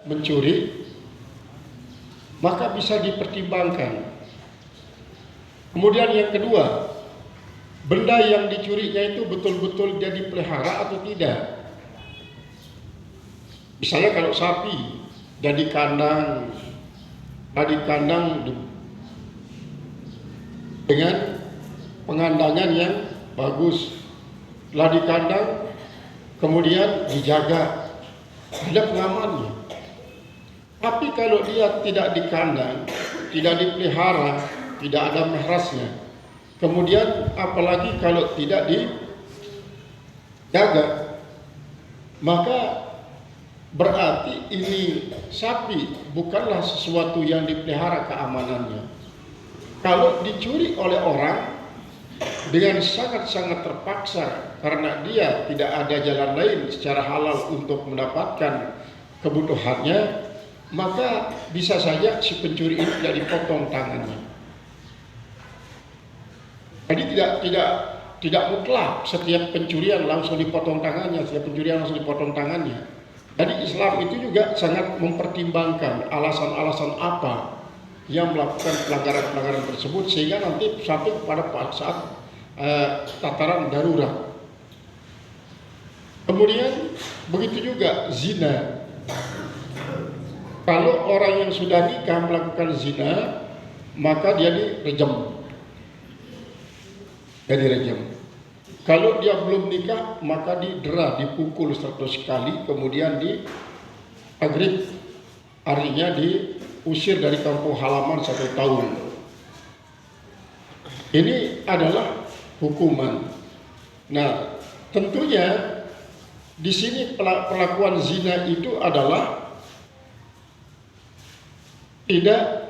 mencuri, maka bisa dipertimbangkan. Kemudian yang kedua, benda yang dicurinya itu betul-betul dia dipelihara atau tidak. Misalnya kalau sapi dan di kandang dengan pengandangan yang bagus, telah di kandang kemudian dijaga, ada pengamannya. Tapi kalau dia tidak di kandang, tidak dipelihara, tidak ada mehrasnya, kemudian apalagi kalau tidak dijaga, maka berarti ini sapi bukanlah sesuatu yang dipelihara keamanannya. Kalau dicuri oleh orang dengan sangat-sangat terpaksa karena dia tidak ada jalan lain secara halal untuk mendapatkan kebutuhannya, maka bisa saja si pencuri ini tidak dipotong tangannya. Jadi tidak mutlak setiap pencurian langsung dipotong tangannya, setiap pencurian langsung dipotong tangannya. Jadi Islam itu juga sangat mempertimbangkan alasan-alasan apa yang melakukan pelanggaran-pelanggaran tersebut sehingga nanti sampai kepada saat tataran darurat. Kemudian begitu juga zina. Kalau orang yang sudah nikah melakukan zina, maka dia direjam. Kalau dia belum nikah, maka didera, dipukul 100 kali, kemudian diagrib, artinya diusir dari kampung halaman 1 tahun. Ini adalah hukuman. Nah, tentunya di sini perlakuan zina itu adalah tidak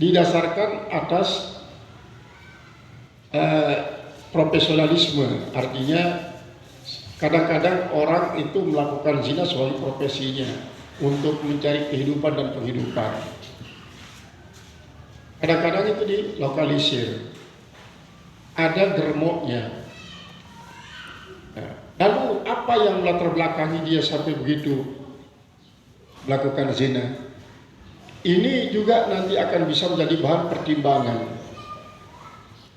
didasarkan atas profesionalisme, artinya kadang-kadang orang itu melakukan zina sebagai profesinya untuk mencari kehidupan dan penghidupan. Kadang-kadang itu dilokalisir, ada germoknya. Nah, lalu apa yang melatar belakangi dia sampai begitu melakukan zina? Ini juga nanti akan bisa menjadi bahan pertimbangan.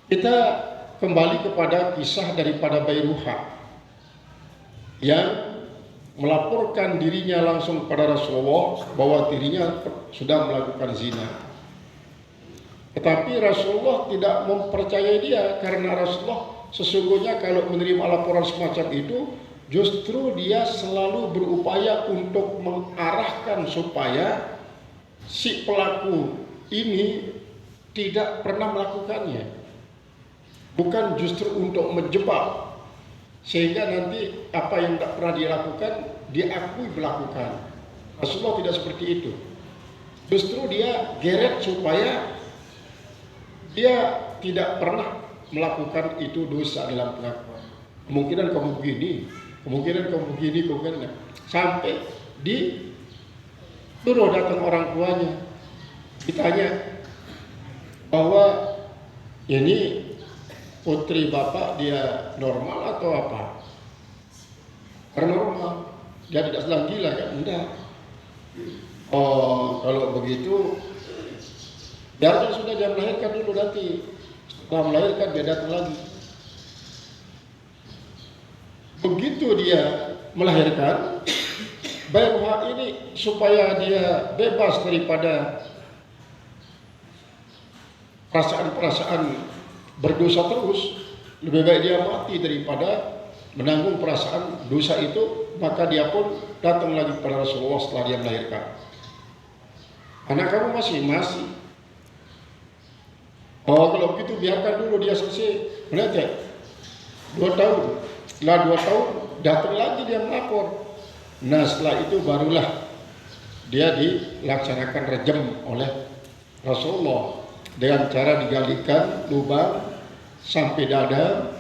Kita kembali kepada kisah daripada Bairuha yang melaporkan dirinya langsung kepada Rasulullah bahwa dirinya sudah melakukan zina. Tetapi Rasulullah tidak mempercayai dia karena Rasulullah sesungguhnya kalau menerima laporan semacam itu justru dia selalu berupaya untuk mengarahkan supaya si pelaku ini tidak pernah melakukannya. Bukan justru untuk menjebak sehingga nanti apa yang tidak pernah dia lakukan diakui melakukan. Rasulullah tidak seperti itu. Justru dia geret supaya dia tidak pernah melakukan itu dosa dalam pengakuan. Kemungkinan kamu begini, kemungkinan sampai suruh datang orang tuanya ditanya bahwa ini putri bapak dia normal atau apa? Karena normal, dia tidak sedang gila kan? Enggak. Oh, kalau begitu biarkan sudah dia melahirkan dulu nanti. Setelah melahirkan dia datang lagi. Begitu dia melahirkan, Bairuha ini supaya dia bebas daripada perasaan berdosa terus, lebih baik dia mati daripada menanggung perasaan dosa itu. Maka dia pun datang lagi kepada Rasulullah setelah dia melahirkan. Anak kamu masih. Oh, kalau begitu biarkan dulu dia selesai. Melihat ya, 2 tahun. Setelah 2 tahun datang lagi dia melapor. Nah, setelah itu barulah dia dilaksanakan rejam oleh Rasulullah dengan cara digalikan lubang sampai dada,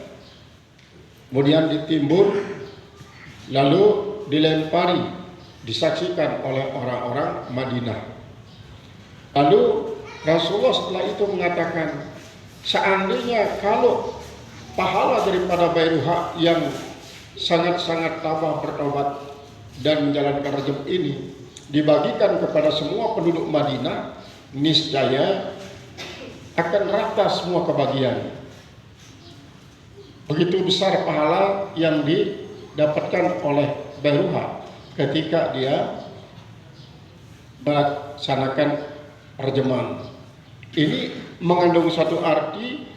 kemudian ditimbun, lalu dilempari, disaksikan oleh orang-orang Madinah. Lalu Rasulullah setelah itu mengatakan, seandainya kalau pahala daripada Bairuha yang sangat-sangat tabah bertobat dan menjalankan rejim ini, dibagikan kepada semua penduduk Madinah, niscaya akan rata semua kebagian. Begitu besar pahala yang didapatkan oleh Bairuha ketika dia melaksanakan rajman. Ini mengandung satu arti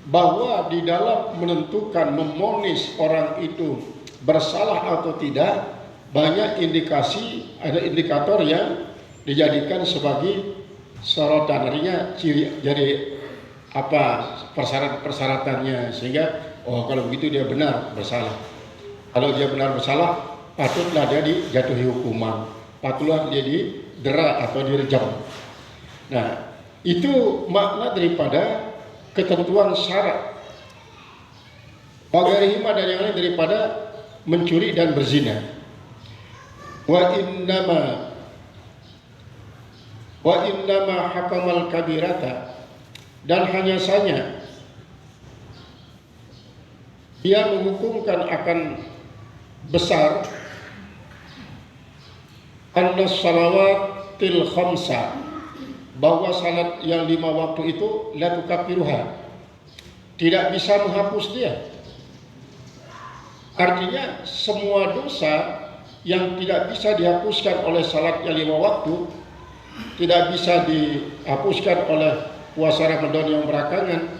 bahwa di dalam menentukan, memonis orang itu bersalah atau tidak, banyak indikasi, ada indikator yang dijadikan sebagai sorotan, artinya ciri, jadi apa persyaratannya, sehingga oh kalau begitu dia benar bersalah. Kalau dia benar bersalah, patutlah dia dijatuhi hukuman, patutlah dia didera atau direjam. Nah, itu makna daripada ketentuan syarat. Wagarihima dan yang lain daripada mencuri dan berzina. Wa innama hakamal kabirata, dan hanya saja dia menghukumkan akan besar anna salawatil khamsa, bahwa salat yang 5 waktu itu la tukaffiruha, tidak bisa menghapus dia. Artinya semua dosa yang tidak bisa dihapuskan oleh salat yang 5 waktu, tidak bisa dihapuskan oleh puasa Ramadan yang belakangan,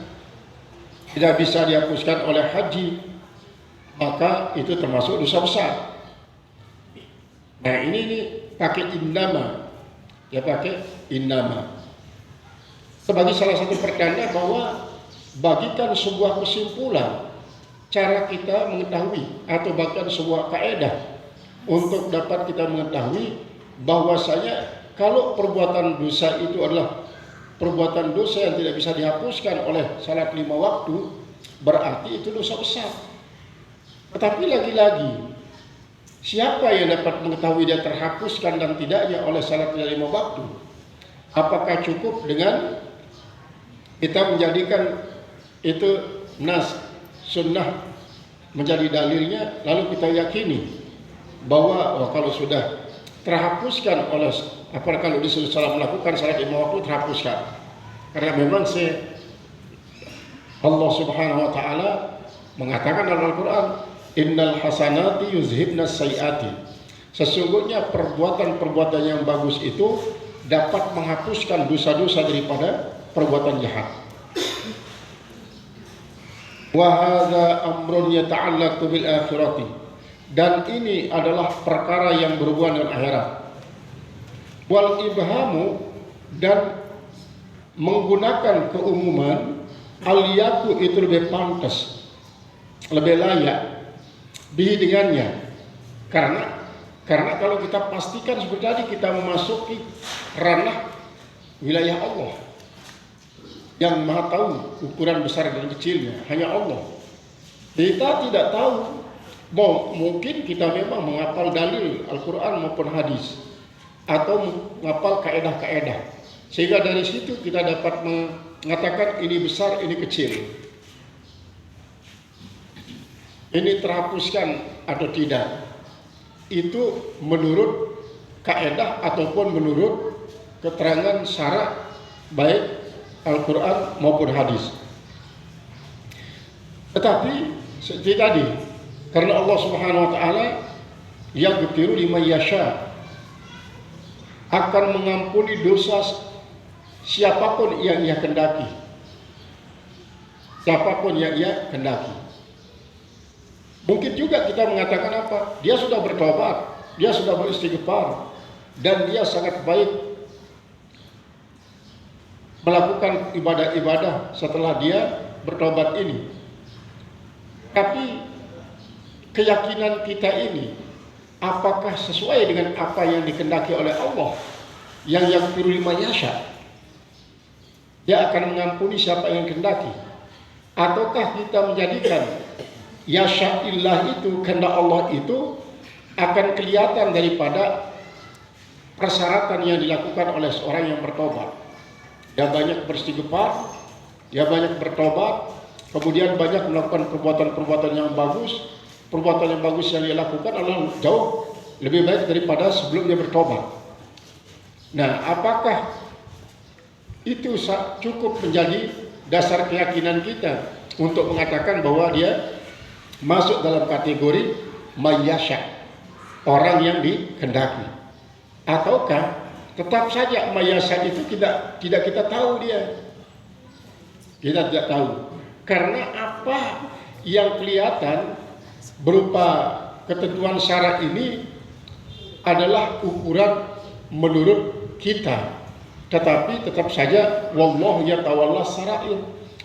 tidak bisa dihapuskan oleh haji, maka itu termasuk dosa besar. Nah ini pakai innama, ya pakai innama sebagai salah satu pertanda bahwa bagikan sebuah kesimpulan, cara kita mengetahui atau bahkan sebuah kaidah untuk dapat kita mengetahui bahwasanya kalau perbuatan dosa itu adalah perbuatan dosa yang tidak bisa dihapuskan oleh salat 5 waktu, berarti itu dosa besar. Tetapi lagi-lagi, siapa yang dapat mengetahui dia terhapuskan dan tidaknya oleh salat 5 waktu? Apakah cukup dengan kita menjadikan itu nas, sunnah menjadi dalilnya, lalu kita yakini bahwa kalau sudah terhapuskan oleh kalau disuruh salah melakukan salat 5 waktu terhapuskan, karena memang Allah Subhanahu wa taala mengatakan dalam Al-Qur'an, innal hasanati yuzhibnas sayiati, sesungguhnya perbuatan-perbuatan yang bagus itu dapat menghapuskan dosa-dosa daripada perbuatan jahat. Wa hadza amrun yata'allaqu bil akhirati, dan ini adalah perkara yang berhubungan dengan akhirat. Wal ibhamu, dan menggunakan keumuman, al-yaku itu lebih pantas, lebih layak bihi dengannya, karena kalau kita pastikan seperti tadi, kita memasuki ranah wilayah Allah yang maha tahu ukuran besar dan kecilnya, hanya Allah. Kita tidak tahu, mungkin kita memang menghafal dalil Al-Quran maupun hadis, atau menghafal kaedah-kaedah, sehingga dari situ kita dapat mengatakan ini besar, ini kecil, ini terhapuskan atau tidak. Itu menurut kaedah ataupun menurut keterangan syara baik Al-Quran maupun hadis. Tetapi seperti tadi, karena Allah Subhanahu wa taala yaghfiru liman yasha, akan mengampuni dosa siapapun yang ia kendaki. Siapapun yang ia kendaki. Mungkin juga kita mengatakan apa? Dia sudah bertobat, dia sudah beristighfar, dan dia sangat baik melakukan ibadah-ibadah setelah dia bertobat ini. Tapi keyakinan kita ini, apakah sesuai dengan apa yang dikehendaki oleh Allah yang yaghfiru liman yasha? Dia akan mengampuni siapa yang kehendaki. Ataukah kita menjadikan yasha'illah itu, kehendak Allah itu akan kelihatan daripada persyaratan yang dilakukan oleh seorang yang bertobat? Dia banyak beristighfar, dia banyak bertobat, kemudian banyak melakukan perbuatan-perbuatan yang bagus. Perbuatan yang bagus yang dia lakukan adalah jauh lebih baik daripada sebelum dia bertobat. Nah, apakah itu cukup menjadi dasar keyakinan kita untuk mengatakan bahwa dia masuk dalam kategori mayyasha, orang yang dikehendaki? Ataukah tetap saja mayyasha itu tidak kita tahu dia? Kita tidak tahu. Karena apa yang kelihatan berupa ketentuan syarat ini adalah ukuran menurut kita. Tetapi tetap saja wallahu yatawalla sarair.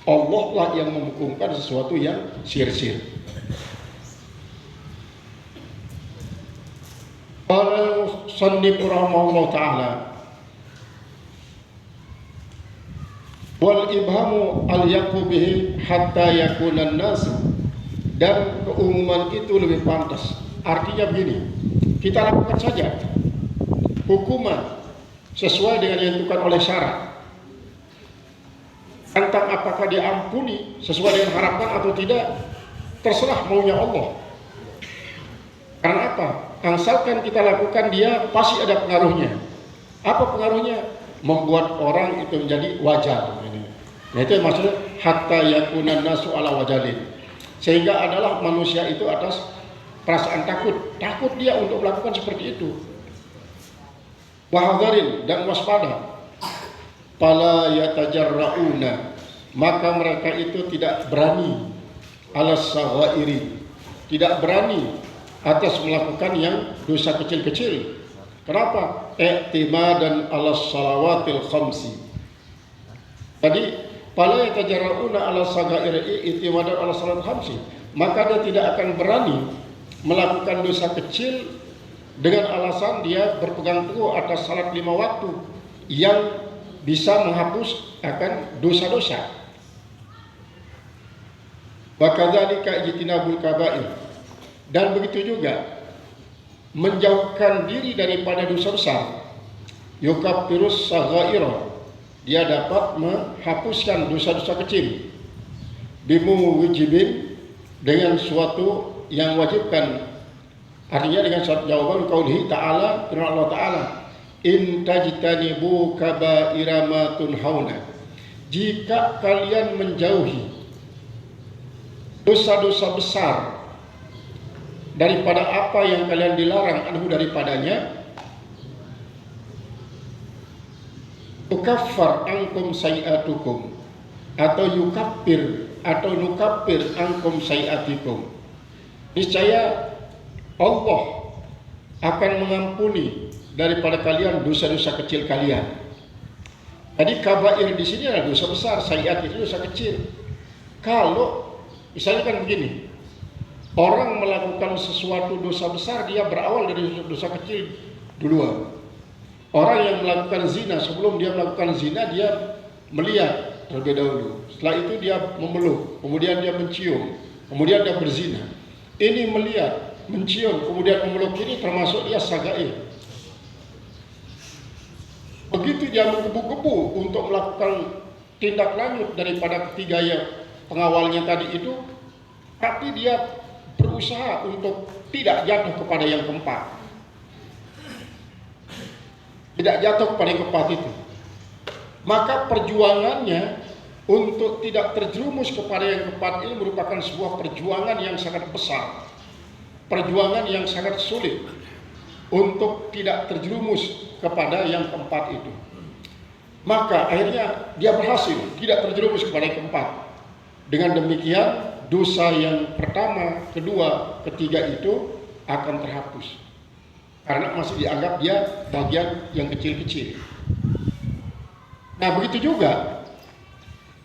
Allah lah yang menghukumkan sesuatu yang sir-sir. Qala sannif rahimahullah ta'ala wal ibhamu al yaqu bihi hatta yakuna an-nas, dan keumuman itu lebih pantas. Artinya begini, kita lakukan saja hukuman sesuai dengan yang ditentukan oleh syarat. Tentang apakah diampuni sesuai dengan harapan atau tidak, terserah maunya Allah. Karena apa? Asalkan kita lakukan, dia pasti ada pengaruhnya. Apa pengaruhnya? Membuat orang itu menjadi wajar. Nah, itu maksudnya hatta yakunan nasu ala wajalin. Sehingga adalah manusia itu atas perasaan takut dia untuk melakukan seperti itu. Wahadharin, dan waspada. Fala yatajarrauna, maka mereka itu tidak berani alas saghairi, tidak berani atas melakukan yang dosa kecil-kecil. Kenapa? I'timadan alas salawatil khamsi. Tadi fala yatajarrauna alas saghairi i'timadan alas salawatil khamsi, maka dia tidak akan berani melakukan dosa kecil dengan alasan dia berpegang teguh atas salat 5 waktu yang bisa menghapus akan dosa-dosa. Wa kadzalika ijtinabul kaba'ir, dan begitu juga menjauhkan diri daripada dosa besar. Yukaffirus saghaira, dia dapat menghapuskan dosa-dosa kecil. Bimu wujibin, dengan suatu yang wajibkan. Artinya dengan suatu jawaban qaulihi ta'ala, firman Allah Ta'ala, in tajtanibu kaba'ira ma tunhauna, jika kalian menjauhi dosa-dosa besar daripada apa yang kalian dilarang anhu daripadanya, tukaffar ankum sayi'atukum, atau yukaffir atau nukaffir ankum sayi'atikum, niscaya Allah akan mengampuni daripada kalian dosa-dosa kecil kalian. Jadi kabair di sini adalah dosa besar, sayiat itu dosa kecil. Kalau misalnya kan begini, orang melakukan sesuatu dosa besar, dia berawal dari dosa kecil duluan. Orang yang melakukan zina, sebelum dia melakukan zina, dia melihat terlebih dahulu. Setelah itu dia memeluk, kemudian dia mencium, kemudian dia berzina. Ini melihat, mencium, kemudian memeluk, ini termasuk dia sagair. Begitu dia menggebu-gebu untuk melakukan tindak lanjut daripada ketiga yang pengawalnya tadi itu, tapi dia berusaha untuk tidak jatuh kepada yang keempat. Tidak jatuh kepada yang keempat itu. Maka perjuangannya untuk tidak terjerumus kepada yang keempat ini merupakan sebuah perjuangan yang sangat besar. Perjuangan yang sangat sulit untuk tidak terjerumus kepada yang keempat itu. Maka akhirnya dia berhasil tidak terjerumus kepada yang keempat. Dengan demikian dosa yang pertama, kedua, ketiga itu akan terhapus, karena masih dianggap dia bagian yang kecil-kecil. Nah, begitu juga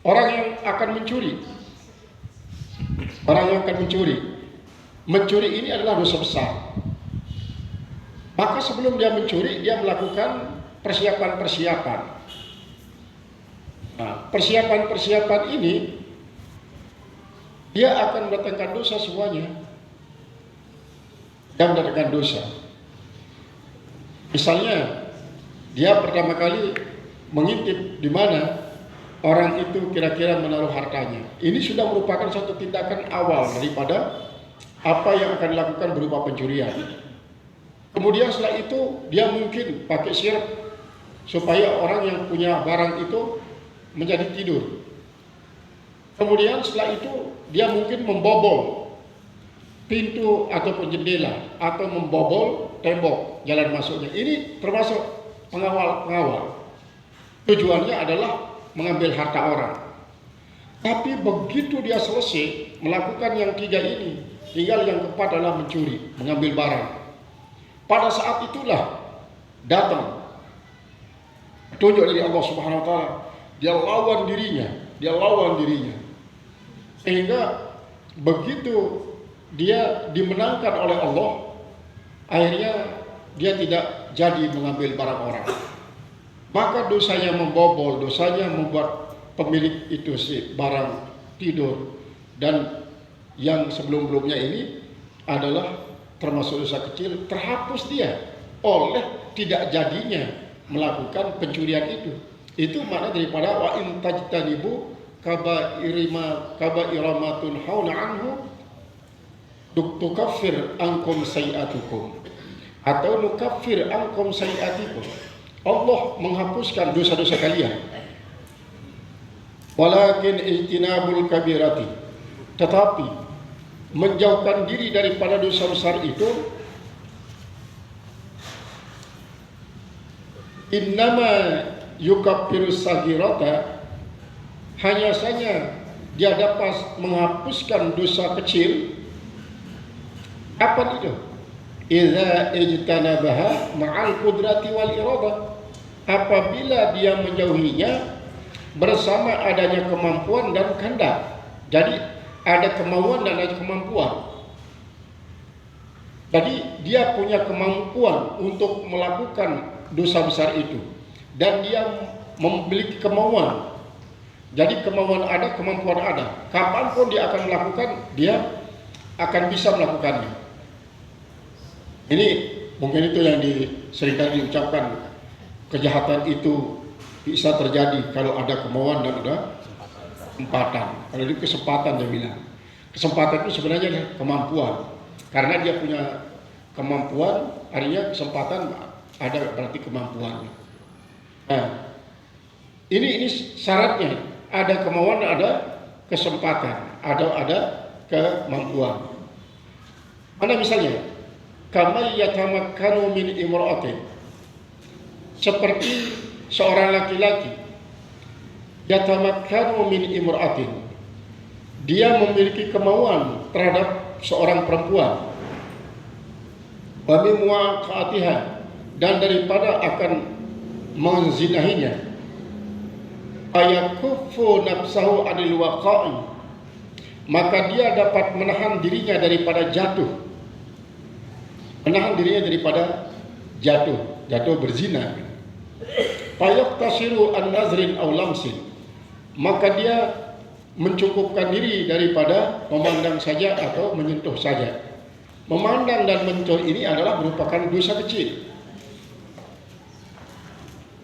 orang yang akan mencuri. Orang yang akan mencuri ini adalah dosa besar. Maka sebelum dia mencuri, dia melakukan persiapan-persiapan. Nah, persiapan-persiapan ini dia akan mendatangkan dosa semuanya. Dia mendatangkan dosa. Misalnya, dia pertama kali mengintip di mana orang itu kira-kira menaruh hartanya. Ini sudah merupakan satu tindakan awal daripada apa yang akan dilakukan berupa pencurian. Kemudian setelah itu dia mungkin pakai sirup supaya orang yang punya barang itu menjadi tidur. Kemudian setelah itu dia mungkin membobol pintu ataupun jendela atau membobol tembok jalan masuknya. Ini termasuk pengawal. Tujuannya adalah mengambil harta orang. Tapi begitu dia selesai melakukan yang 3 ini, tinggal yang keempat adalah mencuri, mengambil barang. Pada saat itulah datang petunjuk dari Allah Subhanahu wa taala. Dia lawan dirinya. Sehingga begitu dia dimenangkan oleh Allah, akhirnya dia tidak jadi mengambil barang orang. Maka dosanya membobol, dosanya membuat pemilik itu si barang tidur, dan yang sebelum-sebelumnya ini adalah termasuk dosa kecil, terhapus dia oleh tidak jadinya melakukan pencurian itu. Itu makna daripada wa in tajtanibu kabairamatun hauna anhu tukaffir ankum sayi'atukum atau nukaffir ankum sayi'atikum. Allah menghapuskan dosa-dosa kalian. Walakin ijtinabul kabirati, tetapi menjauhkan diri daripada dosa besar itu innama yukaffirus sagirata, hanya saja dia dapat menghapuskan dosa kecil. Apa itu? Idza ijtanabaha ma'al qudrati wal iradah, apabila dia menjauhinya bersama adanya kemampuan dan kehendak. Jadi ada kemauan dan ada kemampuan. Jadi dia punya kemampuan untuk melakukan dosa besar itu, dan dia memiliki kemauan. Jadi kemauan ada, kemampuan ada. Kapanpun dia akan melakukan, dia akan bisa melakukannya. Ini mungkin itu yang seringkali diucapkan, kejahatan itu bisa terjadi kalau ada kemauan dan ada kesempatan. Kalau itu kesempatan dia bilang. Kesempatan itu sebenarnya kemampuan. Karena dia punya kemampuan, artinya kesempatan ada, berarti kemampuan. Nah, ini syaratnya, ada kemauan, ada kesempatan, ada kemampuan. Mana misalnya? Kama yatamakkanu min imra'atin, seperti seorang laki-laki yatamakkanu min imra'atin, dia memiliki kemauan terhadap seorang perempuan, wa min muwaqa'atiha, dan daripada akan menzinahinya, ayakuffu nafsahu anil waqa'i, maka dia dapat menahan dirinya daripada jatuh, jatuh berzina. Fayaktasiru an nazrin aw lamsin, maka dia mencukupkan diri daripada memandang saja atau menyentuh saja. Memandang dan menyentuh ini adalah merupakan dosa kecil.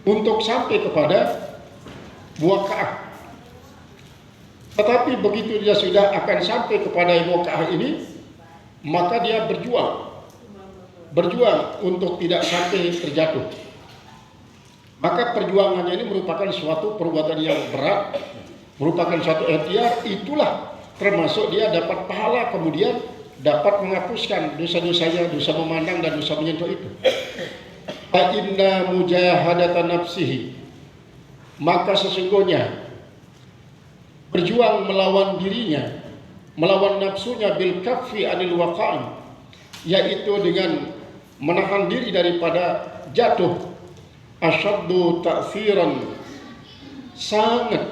Untuk sampai kepada muwaqa'ah. Tetapi begitu dia sudah akan sampai kepada muwaqa'ah ini, maka dia berjuang untuk tidak sampai terjatuh. Maka perjuangannya ini merupakan suatu perbuatan yang berat, merupakan suatu ikhtiar. Itulah termasuk dia dapat pahala, kemudian dapat menghapuskan dosa-dosanya, dosa memandang dan dosa menyentuh itu. Fa inna mujahadatan nafsihi, maka sesungguhnya berjuang melawan dirinya, melawan nafsunya, bil kaffi anil waqa'i, yaitu dengan menahan diri daripada jatuh, asyaddu ta'siran, sangat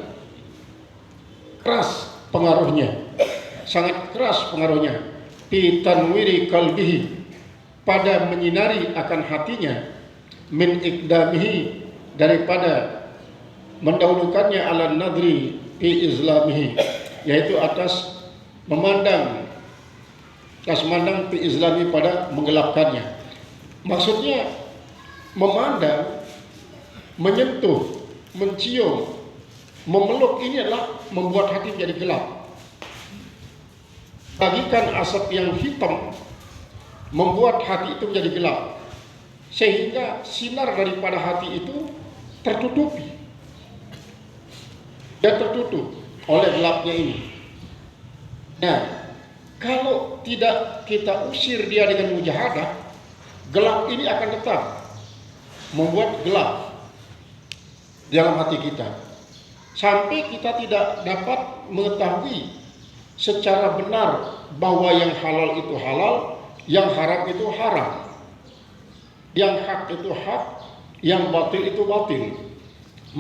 keras pengaruhnya, fi tanwiri qalbihi, pada menyinari akan hatinya, min iqdamihi, daripada mendahulukannya, ala nadri fi izlamihi, yaitu atas memandang fi izlami, pada menggelapkannya. Maksudnya memandang, menyentuh, mencium, memeluk, ini adalah membuat hati menjadi gelap. Bagikan asap yang hitam membuat hati itu menjadi gelap, sehingga sinar daripada hati itu tertutupi. Dia tertutup oleh gelapnya ini. Nah, kalau tidak kita usir dia dengan mujahadah, gelap ini akan tetap membuat gelap dalam hati kita. Sampai kita tidak dapat mengetahui secara benar bahwa yang halal itu halal, yang haram itu haram, yang hak itu hak, yang batil itu batil.